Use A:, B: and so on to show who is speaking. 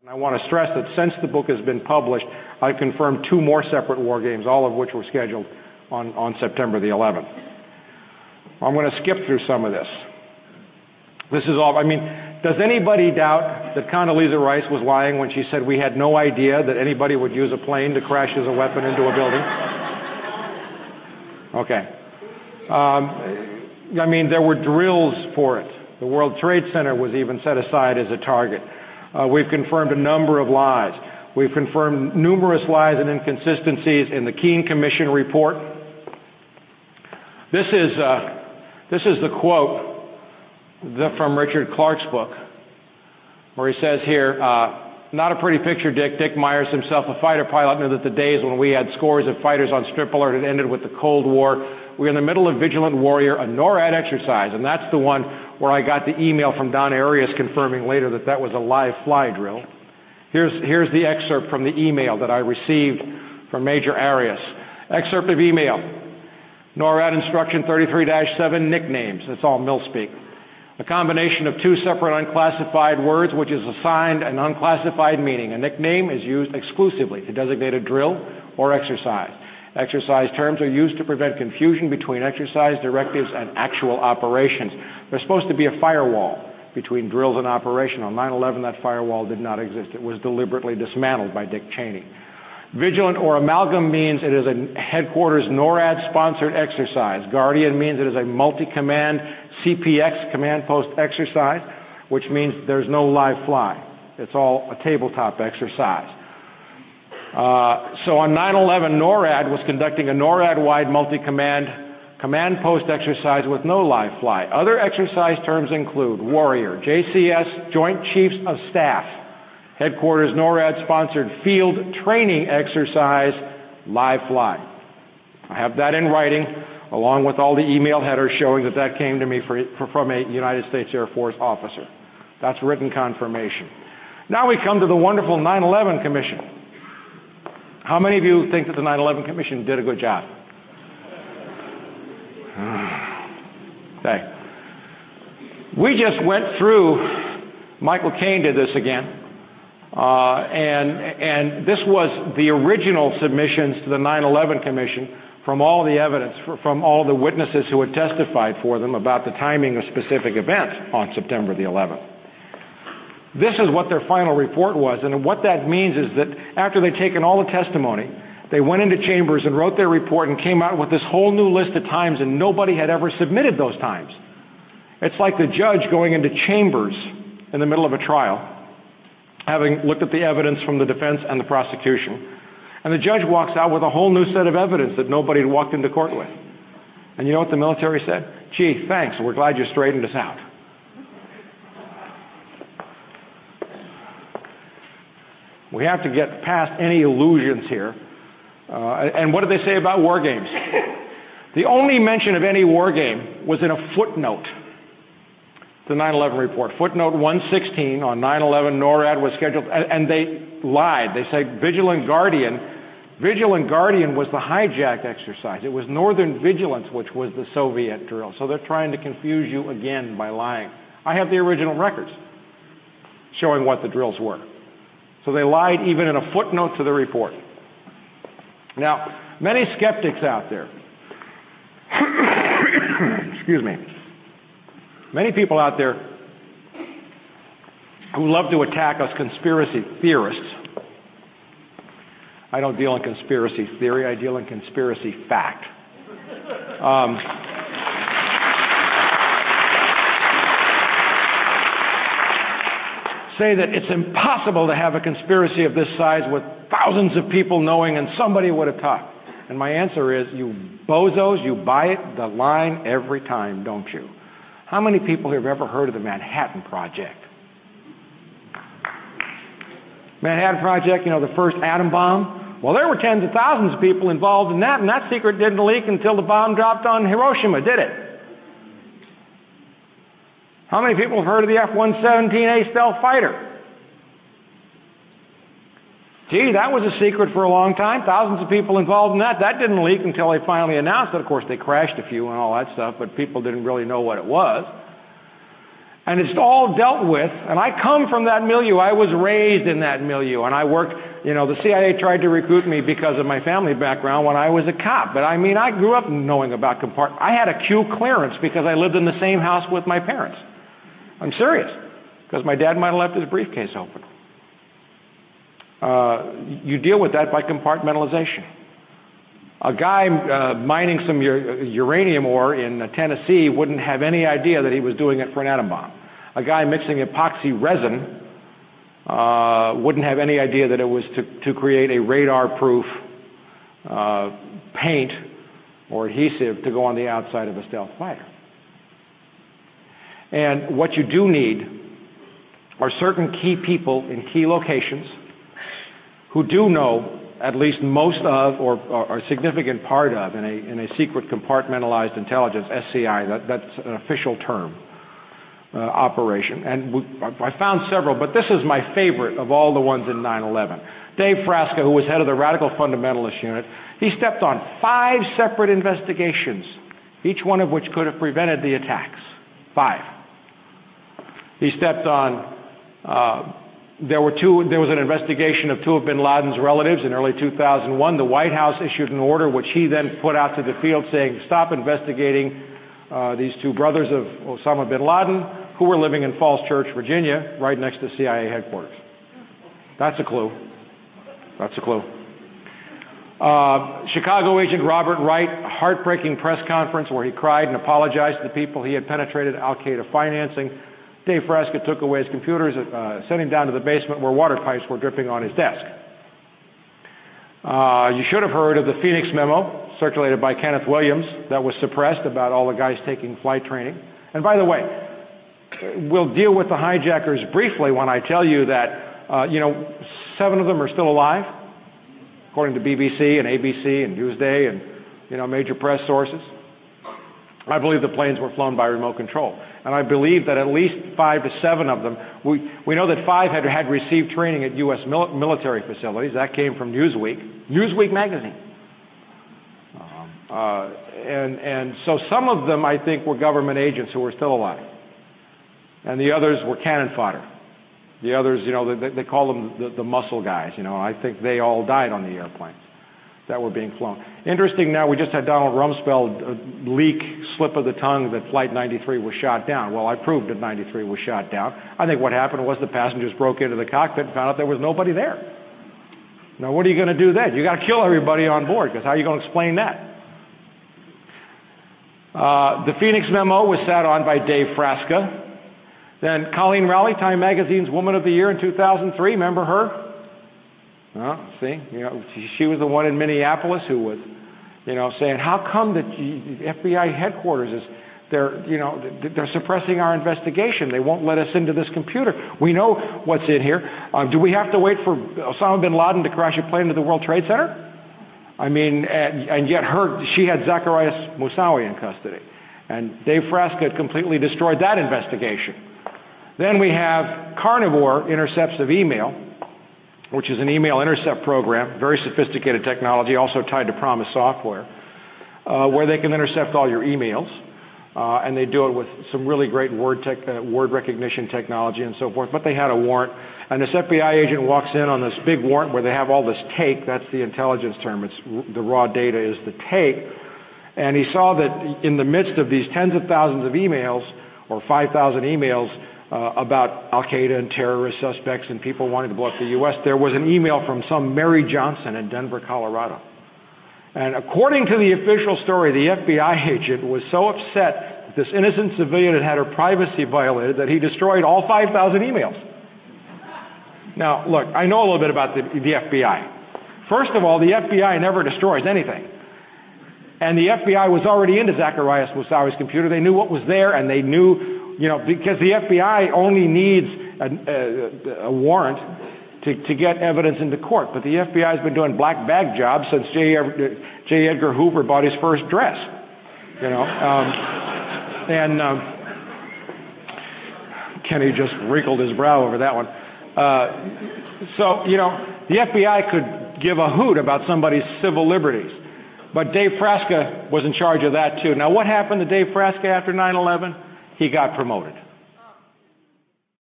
A: I want to stress that since the book has been published, I've confirmed 2 more separate war games, all of which were scheduled on September the 11th. I'm going to skip through some of this. This is all, I mean, does anybody doubt that Condoleezza Rice was lying when she said we had no idea that anybody would use a plane to crash as a weapon into a building? Okay. I mean, there were drills for it. The World Trade Center was even set aside as a target. We've confirmed a number of lies. We've confirmed numerous lies and inconsistencies in the Keene Commission report. This is the quote from Richard Clark's book, where he says here, not a pretty picture, Dick. Dick Myers, himself a fighter pilot, knew that the days when we had scores of fighters on strip alert had ended with the Cold War. We're in the middle of Vigilant Warrior, a NORAD exercise, and that's the one where I got the email from Don Arias confirming later that that was a live fly drill. Here's the excerpt from the email that I received from Major Arias. Excerpt of email. NORAD Instruction 33-7, nicknames. It's all mil-speak. A combination of 2 separate unclassified words which is assigned an unclassified meaning. A nickname is used exclusively to designate a drill or exercise. Exercise terms are used to prevent confusion between exercise directives and actual operations. There's supposed to be a firewall between drills and operation. On 9/11, that firewall did not exist. It was deliberately dismantled by Dick Cheney. Vigilant or amalgam means it is a headquarters NORAD-sponsored exercise. Guardian means it is a multi-command CPX command post exercise, which means there's no live fly. It's all a tabletop exercise. So on 9/11, NORAD was conducting a NORAD-wide multi-command command post exercise with no live fly. Other exercise terms include Warrior, JCS, Joint Chiefs of Staff, Headquarters NORAD-sponsored field training exercise, live fly. I have that in writing, along with all the email headers showing that that came to me from a United States Air Force officer. That's written confirmation. Now we come to the wonderful 9/11 Commission. How many of you think that the 9/11 Commission did a good job? Okay. We just went through, Michael Caine did this again, and this was the original submissions to the 9/11 Commission from all the evidence, from all the witnesses who had testified for them about the timing of specific events on September the 11th. This is what their final report was, and what that means is that after they'd taken all the testimony, they went into chambers and wrote their report and came out with this whole new list of times, and nobody had ever submitted those times. It's like the judge going into chambers in the middle of a trial, having looked at the evidence from the defense and the prosecution, and the judge walks out with a whole new set of evidence that nobody had walked into court with. And you know what the military said? Gee, thanks, we're glad you straightened us out. We have to get past any illusions here. And what did they say about war games? The only mention of any war game was in a footnote, the 9/11 report. Footnote 116 on 9/11, NORAD was scheduled, and they lied. They said Vigilant Guardian. Vigilant Guardian was the hijacked exercise. It was Northern Vigilance, which was the Soviet drill. So they're trying to confuse you again by lying. I have the original records showing what the drills were. So they lied even in a footnote to the report. Now, many skeptics out there, excuse me, many people out there who love to attack us conspiracy theorists. I don't deal in conspiracy theory, I deal in conspiracy fact. Say that it's impossible to have a conspiracy of this size with thousands of people knowing and somebody would have talked. And my answer is, you bozos, you buy it the line every time, don't you? How many people have ever heard of the Manhattan Project? Manhattan Project, you know, the first atom bomb? Well, there were tens of thousands of people involved in that, and that secret didn't leak until the bomb dropped on Hiroshima, did it? How many people have heard of the F-117A stealth fighter? Gee, that was a secret for a long time. Thousands of people involved in that. That didn't leak until they finally announced it. Of course, they crashed a few and all that stuff, but people didn't really know what it was. And it's all dealt with, and I come from that milieu. I was raised in that milieu, and I worked, the CIA tried to recruit me because of my family background when I was a cop. But I grew up knowing about compartment. I had a Q clearance because I lived in the same house with my parents. I'm serious, because my dad might have left his briefcase open. You deal with that by compartmentalization. A guy mining some uranium ore in Tennessee wouldn't have any idea that he was doing it for an atom bomb. A guy mixing epoxy resin wouldn't have any idea that it was to create a radar-proof paint or adhesive to go on the outside of a stealth fighter. And what you do need are certain key people in key locations who do know at least most of or a significant part of in a secret compartmentalized intelligence, SCI, that's an official term, operation. And I found several, but this is my favorite of all the ones in 9/11. Dave Frasca, who was head of the Radical Fundamentalist Unit, he stepped on 5 separate investigations, each one of which could have prevented the attacks. 5. He stepped on there was an investigation of 2 of bin Laden's relatives in early 2001. The White House issued an order which he then put out to the field saying, stop investigating these 2 brothers of Osama bin Laden who were living in Falls Church, Virginia, right next to CIA headquarters. That's a clue. That's a clue. Chicago agent Robert Wright, a heartbreaking press conference where he cried and apologized to the people he had penetrated Al-Qaeda financing. Dave Frasca took away his computers, sent him down to the basement where water pipes were dripping on his desk. You should have heard of the Phoenix memo circulated by Kenneth Williams that was suppressed about all the guys taking flight training. And by the way, we'll deal with the hijackers briefly when I tell you that, 7 of them are still alive, according to BBC and ABC and Newsday and, major press sources. I believe the planes were flown by remote control. And I believe that at least 5 to 7 of them, we know that 5 had received training at U.S. military facilities. That came from Newsweek magazine. And so some of them, I think, were government agents who were still alive. And the others were cannon fodder. The others, they call them the muscle guys. I think they all died on the airplanes that were being flown. Interesting now, we just had Donald Rumsfeld leak, slip of the tongue, that Flight 93 was shot down. Well, I proved that 93 was shot down. I think what happened was the passengers broke into the cockpit and found out there was nobody there. Now, what are you going to do then? You got to kill everybody on board, because how are you going to explain that? The Phoenix memo was sat on by Dave Frasca. Then Colleen Rowley, Time Magazine's Woman of the Year in 2003, remember her? See, she was the one in Minneapolis who was, saying, how come that FBI headquarters is, they're suppressing our investigation. They won't let us into this computer. We know what's in here. Do we have to wait for Osama bin Laden to crash a plane into the World Trade Center? And yet she had Zacarias Moussaoui in custody. And Dave Frasca had completely destroyed that investigation. Then we have Carnivore intercepts of email, which is an email intercept program, very sophisticated technology, also tied to Promise software, where they can intercept all your emails. And they do it with some really great word recognition technology and so forth. But they had a warrant. And this FBI agent walks in on this big warrant where they have all this take. That's the intelligence term. The raw data is the take. And he saw that in the midst of these tens of thousands of emails, or 5,000 emails, about Al-Qaeda and terrorist suspects and people wanting to blow up the U.S., there was an email from some Mary Johnson in Denver, Colorado. And according to the official story, the FBI agent was so upset that this innocent civilian had had her privacy violated that he destroyed all 5,000 emails. Now, look, I know a little bit about the FBI. First of all, the FBI never destroys anything. And the FBI was already into Zacarias Moussaoui's computer. They knew what was there, and they knew, because the FBI only needs a warrant to get evidence into court. But the FBI has been doing black bag jobs since J. Edgar Hoover bought his first dress. Kenny just wrinkled his brow over that one. The FBI could give a hoot about somebody's civil liberties. But Dave Frasca was in charge of that too. Now, what happened to Dave Frasca after 9/11? He got promoted.